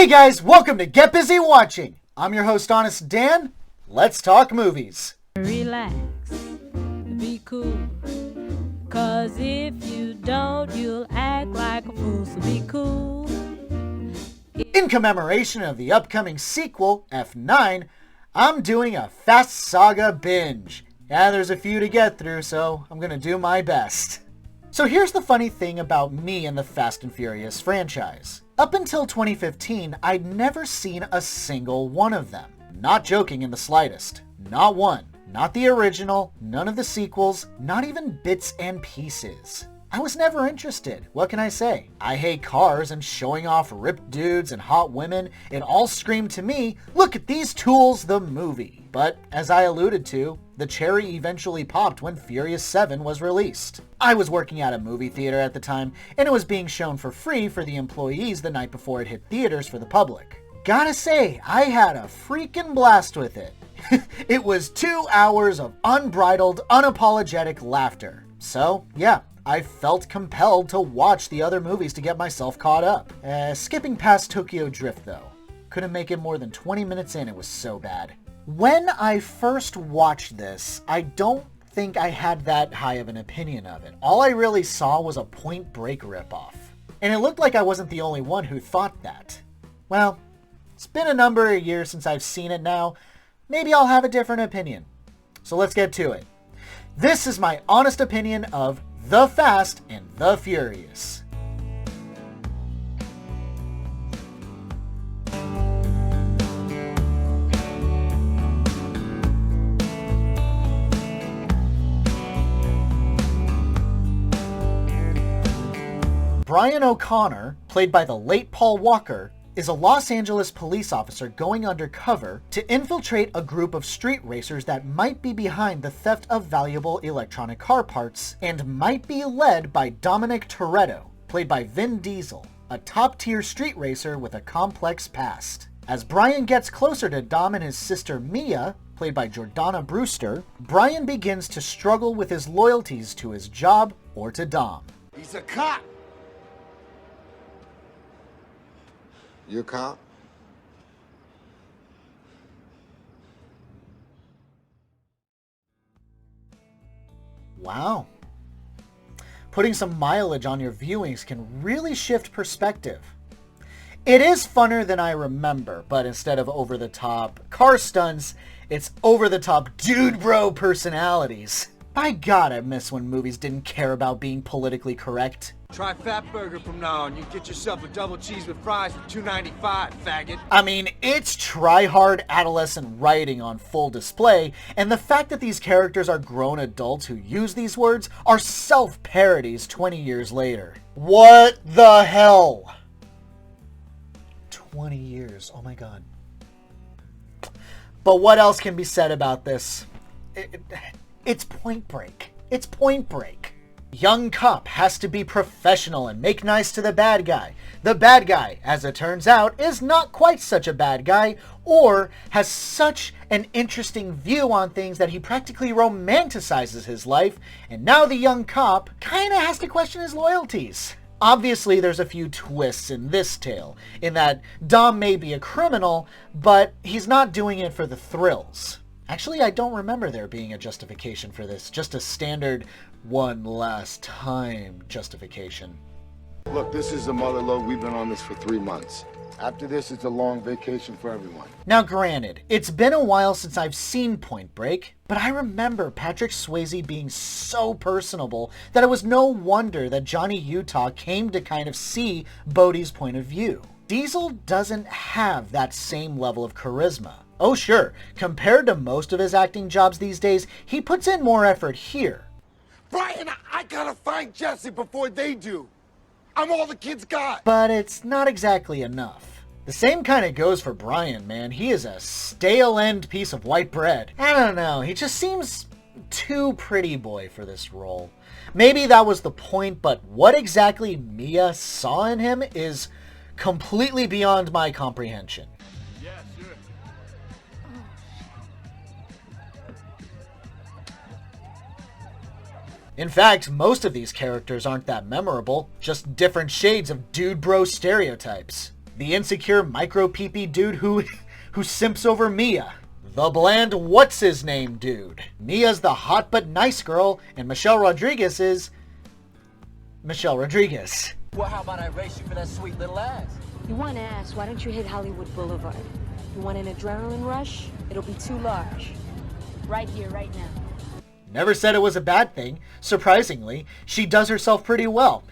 Hey guys, welcome to Get Busy Watching. I'm your host, Honest Dan. Let's talk movies. Relax, be cool, cause if you don't, you'll act like a fool, so be cool. In commemoration of the upcoming sequel, F9, I'm doing a Fast Saga binge. Yeah, there's a few to get through, so I'm gonna do my best. So here's the funny thing about me and the Fast and Furious franchise. Up until 2015, I'd never seen a single one of them. Not joking in the slightest. Not one. Not the original, none of the sequels, not even bits and pieces. I was never interested. What can I say? I hate cars and showing off ripped dudes and hot women. It all screamed to me, look at these tools, the movie. But as I alluded to, the cherry eventually popped when Furious 7 was released. I was working at a movie theater at the time, and it was being shown for free for the employees the night before it hit theaters for the public. Gotta say, I had a freaking blast with it. It was 2 hours of unbridled, unapologetic laughter. So, yeah, I felt compelled to watch the other movies to get myself caught up. Skipping past Tokyo Drift, though. Couldn't make it more than 20 minutes in, it was so bad. When I first watched this, I don't think I had that high of an opinion of it. All I really saw was a Point Break ripoff. And it looked like I wasn't the only one who thought that. Well, it's been a number of years since I've seen it now. Maybe I'll have a different opinion. So let's get to it. This is my honest opinion of The Fast and the Furious. Brian O'Connor, played by the late Paul Walker, is a Los Angeles police officer going undercover to infiltrate a group of street racers that might be behind the theft of valuable electronic car parts and might be led by Dominic Toretto, played by Vin Diesel, a top-tier street racer with a complex past. As Brian gets closer to Dom and his sister Mia, played by Jordana Brewster, Brian begins to struggle with his loyalties to his job or to Dom. He's a cop! You a cop? Wow. Putting some mileage on your viewings can really shift perspective. It is funner than I remember, but instead of over-the-top car stunts, it's over-the-top dude bro personalities. By God, I miss when movies didn't care about being politically correct. Try Fat Burger from now on. You get yourself a double cheese with fries for $2.95, faggot. I mean, it's try-hard adolescent writing on full display, and the fact that these characters are grown adults who use these words are self-parodies 20 years later. What the hell? 20 years, oh my God. But what else can be said about this? It's Point Break. It's Point Break. Young cop has to be professional and make nice to the bad guy. The bad guy, as it turns out, is not quite such a bad guy, or has such an interesting view on things that he practically romanticizes his life, and now the young cop kinda has to question his loyalties. Obviously, there's a few twists in this tale, in that Dom may be a criminal, but he's not doing it for the thrills. Actually, I don't remember there being a justification for this, just a standard one last time justification. Look, this is the mother lode. We've been on this for 3 months. After this, it's a long vacation for everyone. Now granted, it's been a while since I've seen Point Break, but I remember Patrick Swayze being so personable that it was no wonder that Johnny Utah came to kind of see Bodhi's point of view. Diesel doesn't have that same level of charisma. Oh sure, compared to most of his acting jobs these days, he puts in more effort here. Brian, I gotta find Jesse before they do. I'm all the kids got. But it's not exactly enough. The same kind of goes for Brian, man. He is a stale-end piece of white bread. I don't know, he just seems too pretty boy for this role. Maybe that was the point, but what exactly Mia saw in him is completely beyond my comprehension. Yeah, sure. In fact, most of these characters aren't that memorable, just different shades of dude bro stereotypes. The insecure micro-peepee dude who simps over Mia. The bland what's-his-name dude. Mia's the hot but nice girl, and Michelle Rodriguez is... Michelle Rodriguez. Well, how about I race you for that sweet little ass? You want ass, why don't you hit Hollywood Boulevard? You want an adrenaline rush? It'll be too large. Right here, right now. Never said it was a bad thing. Surprisingly, she does herself pretty well.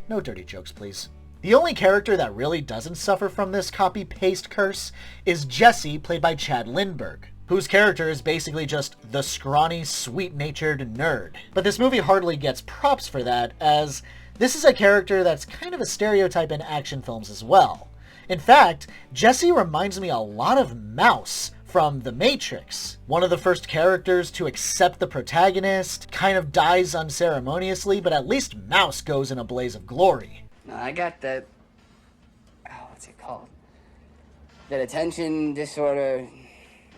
No dirty jokes, please. The only character that really doesn't suffer from this copy-paste curse is Jesse, played by Chad Lindbergh, whose character is basically just the scrawny, sweet-natured nerd. But this movie hardly gets props for that, as this is a character that's kind of a stereotype in action films as well. In fact, Jesse reminds me a lot of Mouse from The Matrix. One of the first characters to accept the protagonist, kind of dies unceremoniously, but at least Mouse goes in a blaze of glory. No, I got that, what's it called? That attention disorder.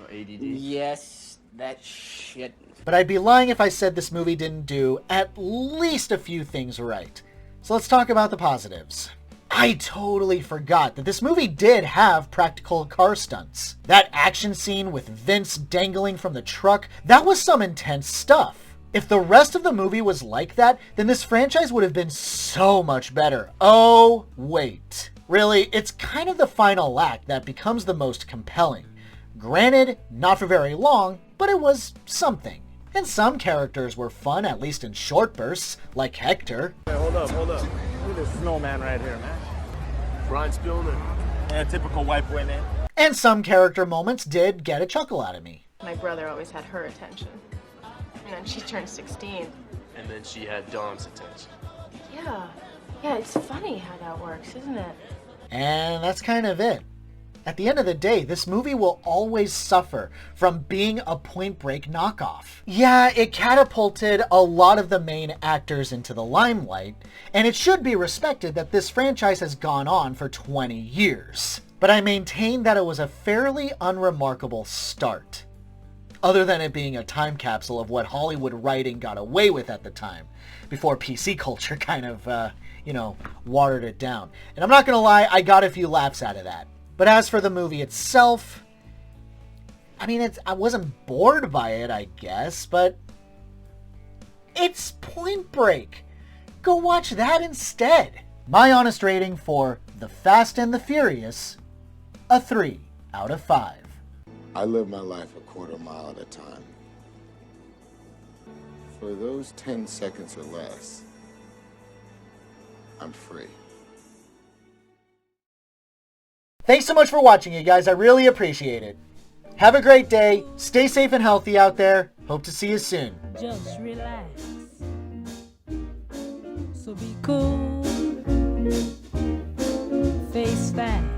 Or ADD? Yes, that shit. But I'd be lying if I said this movie didn't do at least a few things right. So let's talk about the positives. I totally forgot that this movie did have practical car stunts. That action scene with Vince dangling from the truck, that was some intense stuff. If the rest of the movie was like that, then this franchise would have been so much better. Oh, wait. Really, it's kind of the final act that becomes the most compelling. Granted, not for very long, but it was something. And some characters were fun, at least in short bursts, like Hector. Hey, hold up. Look at this snowman right here, man. Brian's building. Yeah, typical white boy name. And some character moments did get a chuckle out of me. My brother always had her attention. And then she turned 16. And then she had Dawn's attention. Yeah, it's funny how that works, isn't it? And that's kind of it. At the end of the day, this movie will always suffer from being a Point Break knockoff. Yeah, it catapulted a lot of the main actors into the limelight, and it should be respected that this franchise has gone on for 20 years. But I maintain that it was a fairly unremarkable start, other than it being a time capsule of what Hollywood writing got away with at the time, before PC culture kind of, watered it down. And I'm not gonna lie, I got a few laughs out of that. But as for the movie itself, I wasn't bored by it, I guess, but it's Point Break. Go watch that instead. My honest rating for The Fast and the Furious, a 3 out of 5. I live my life a quarter mile at a time. For those 10 seconds or less, I'm free. Thanks so much for watching, you guys. I really appreciate it. Have a great day. Stay safe and healthy out there. Hope to see you soon. Just relax. So be cool. Face facts.